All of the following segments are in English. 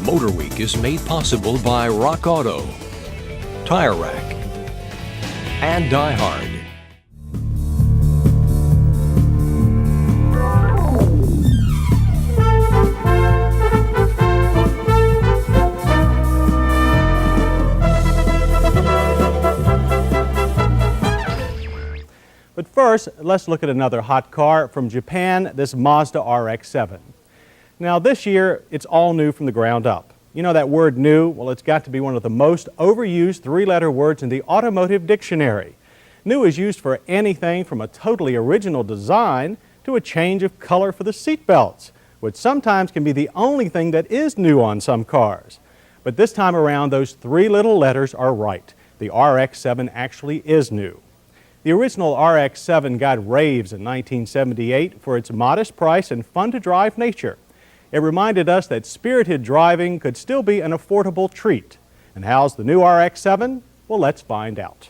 Motor Week is made possible by Rock Auto, Tire Rack, and Die Hard. But first, let's look at another hot car from Japan, this Mazda RX7. Now this year, it's all new from the ground up. You know that word new? Well, it's got to be one of the most overused three-letter words in the automotive dictionary. New is used for anything from a totally original design to a change of color for the seat belts, which sometimes can be the only thing that is new on some cars. But this time around, those three little letters are right. The RX7 actually is new. The original RX7 got raves in 1978 for its modest price and fun-to-drive nature. It reminded us that spirited driving could still be an affordable treat. And how's the new RX7? Well, let's find out.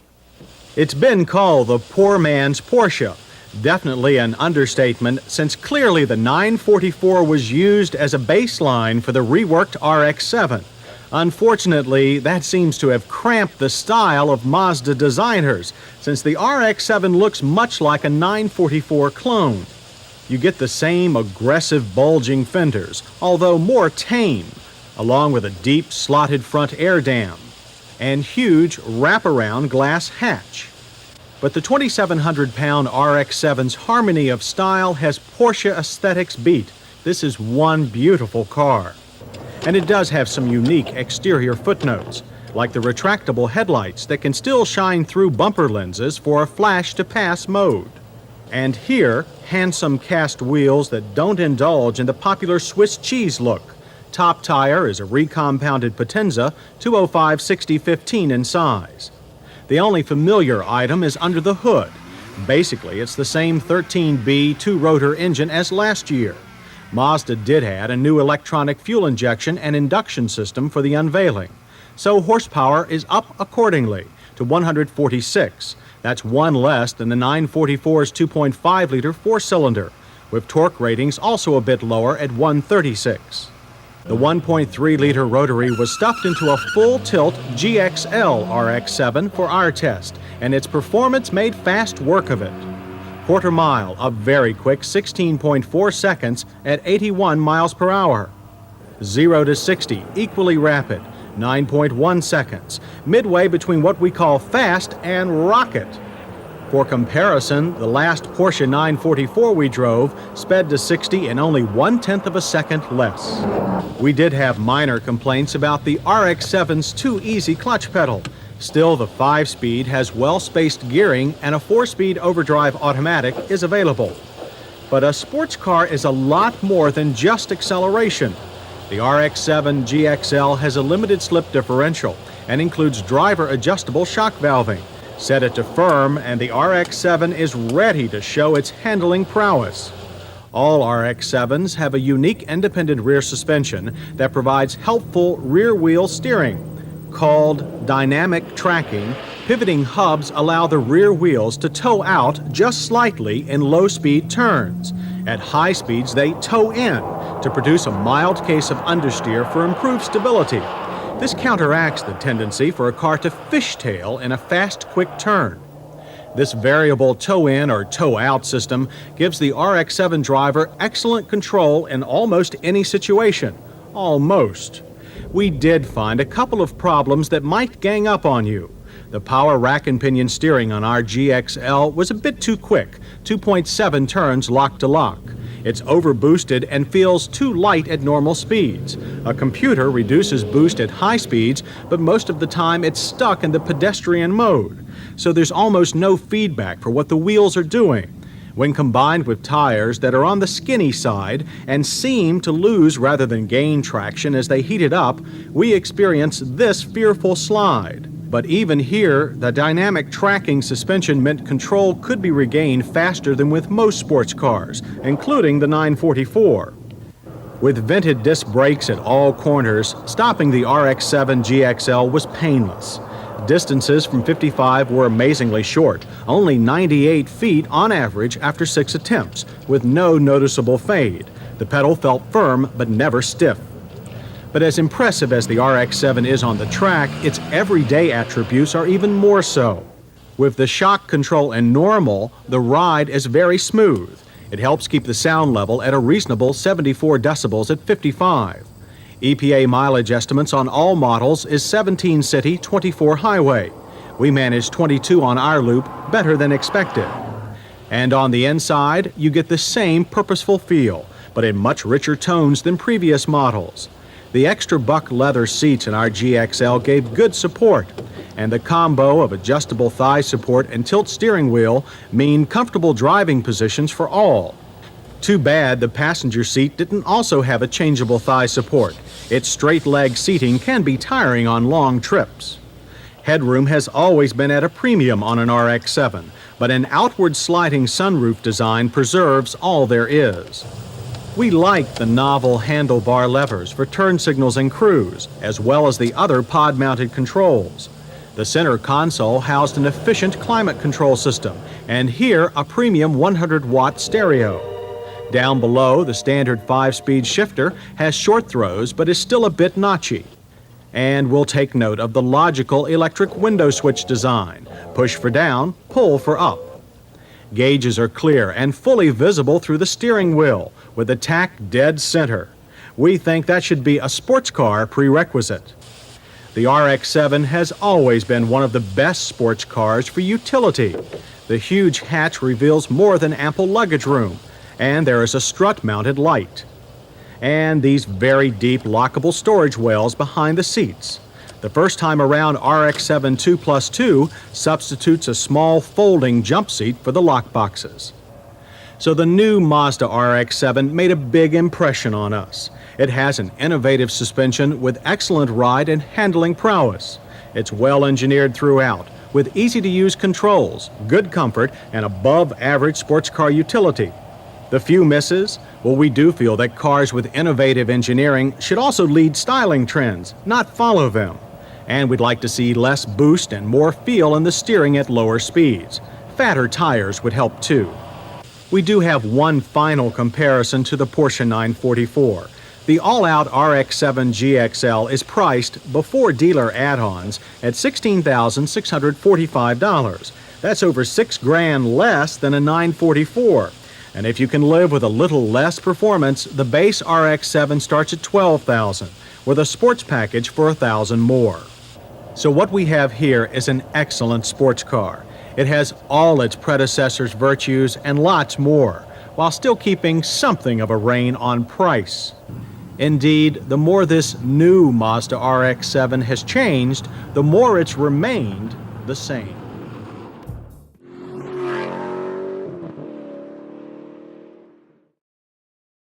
It's been called the poor man's Porsche. Definitely an understatement, since clearly the 944 was used as a baseline for the reworked RX7. Unfortunately, that seems to have cramped the style of Mazda designers, since the RX7 looks much like a 944 clone. You get the same aggressive bulging fenders, although more tame, along with a deep slotted front air dam and huge wraparound glass hatch. But the 2,700-pound RX7's harmony of style has Porsche aesthetics beat. This is one beautiful car. And it does have some unique exterior footnotes, like the retractable headlights that can still shine through bumper lenses for a flash-to-pass mode. And here, handsome cast wheels that don't indulge in the popular Swiss cheese look. Top tire is a recompounded Potenza 205/60/15 in size. The only familiar item is under the hood. Basically, it's the same 13B two-rotor engine as last year. Mazda did add a new electronic fuel injection and induction system for the unveiling, so horsepower is up accordingly to 146. That's one less than the 944's 2.5-liter four-cylinder, with torque ratings also a bit lower at 136. The 1.3-liter rotary was stuffed into a full-tilt GXL RX7 for our test, and its performance made fast work of it. Quarter mile, a very quick 16.4 seconds at 81 miles per hour. 0 to 60, equally rapid, 9.1 seconds, midway between what we call fast and rocket. For comparison, the last Porsche 944 we drove sped to 60 in only 1/10 of a second less. We did have minor complaints about the RX7's too easy clutch pedal. Still, the 5-speed has well-spaced gearing and a 4-speed overdrive automatic is available. But a sports car is a lot more than just acceleration. The RX7 GXL has a limited slip differential and includes driver-adjustable shock valving. Set it to firm and the RX7 is ready to show its handling prowess. All RX7s have a unique independent rear suspension that provides helpful rear-wheel steering. Called dynamic tracking, pivoting hubs allow the rear wheels to toe out just slightly in low-speed turns. At high speeds, they toe in to produce a mild case of understeer for improved stability. This counteracts the tendency for a car to fishtail in a fast, quick turn. This variable toe-in or toe-out system gives the RX7 driver excellent control in almost any situation. Almost. We did find a couple of problems that might gang up on you. The power rack and pinion steering on our GXL was a bit too quick, 2.7 turns lock to lock. It's overboosted and feels too light at normal speeds. A computer reduces boost at high speeds, but most of the time it's stuck in the pedestrian mode. So there's almost no feedback for what the wheels are doing. When combined with tires that are on the skinny side and seem to lose rather than gain traction as they heat it up, we experience this fearful slide. But even here, the dynamic tracking suspension meant control could be regained faster than with most sports cars, including the 944. With vented disc brakes at all corners, stopping the RX7 GXL was painless. Distances from 55 were amazingly short, only 98 feet on average after 6 attempts, with no noticeable fade. The pedal felt firm but never stiff. But as impressive as the RX-7 is on the track, its everyday attributes are even more so. With the shock control in normal, the ride is very smooth. It helps keep the sound level at a reasonable 74 decibels at 55. EPA mileage estimates on all models is 17 city, 24 highway. We managed 22 on our loop, better than expected. And on the inside, you get the same purposeful feel, but in much richer tones than previous models. The extra buck leather seats in our GXL gave good support, and the combo of adjustable thigh support and tilt steering wheel mean comfortable driving positions for all. Too bad the passenger seat didn't also have a changeable thigh support. Its straight leg seating can be tiring on long trips. Headroom has always been at a premium on an RX-7, but an outward sliding sunroof design preserves all there is. We like the novel handlebar levers for turn signals and cruise, as well as the other pod-mounted controls. The center console housed an efficient climate control system, and here a premium 100-watt stereo. Down below, the standard 5-speed shifter has short throws but is still a bit notchy. And we'll take note of the logical electric window switch design. Push for down, pull for up. Gauges are clear and fully visible through the steering wheel, with the tack dead center. We think that should be a sports car prerequisite. The RX-7 has always been one of the best sports cars for utility. The huge hatch reveals more than ample luggage room, and there is a strut-mounted light. And these very deep lockable storage wells behind the seats. The first time around, RX-7 2+2 substitutes a small folding jump seat for the lock boxes. So the new Mazda RX-7 made a big impression on us. It has an innovative suspension with excellent ride and handling prowess. It's well engineered throughout, with easy-to-use controls, good comfort, and above-average sports car utility. The few misses? Well, we do feel that cars with innovative engineering should also lead styling trends, not follow them. And we'd like to see less boost and more feel in the steering at lower speeds. Fatter tires would help too. We do have one final comparison to the Porsche 944. The all-out RX-7 GXL is priced, before dealer add-ons, at $16,645. That's over $6,000 less than a 944. And if you can live with a little less performance, the base RX-7 starts at $12,000, with a sports package for $1,000 more. So what we have here is an excellent sports car. It has all its predecessor's virtues and lots more, while still keeping something of a rein on price. Indeed, the more this new Mazda RX-7 has changed, the more it's remained the same.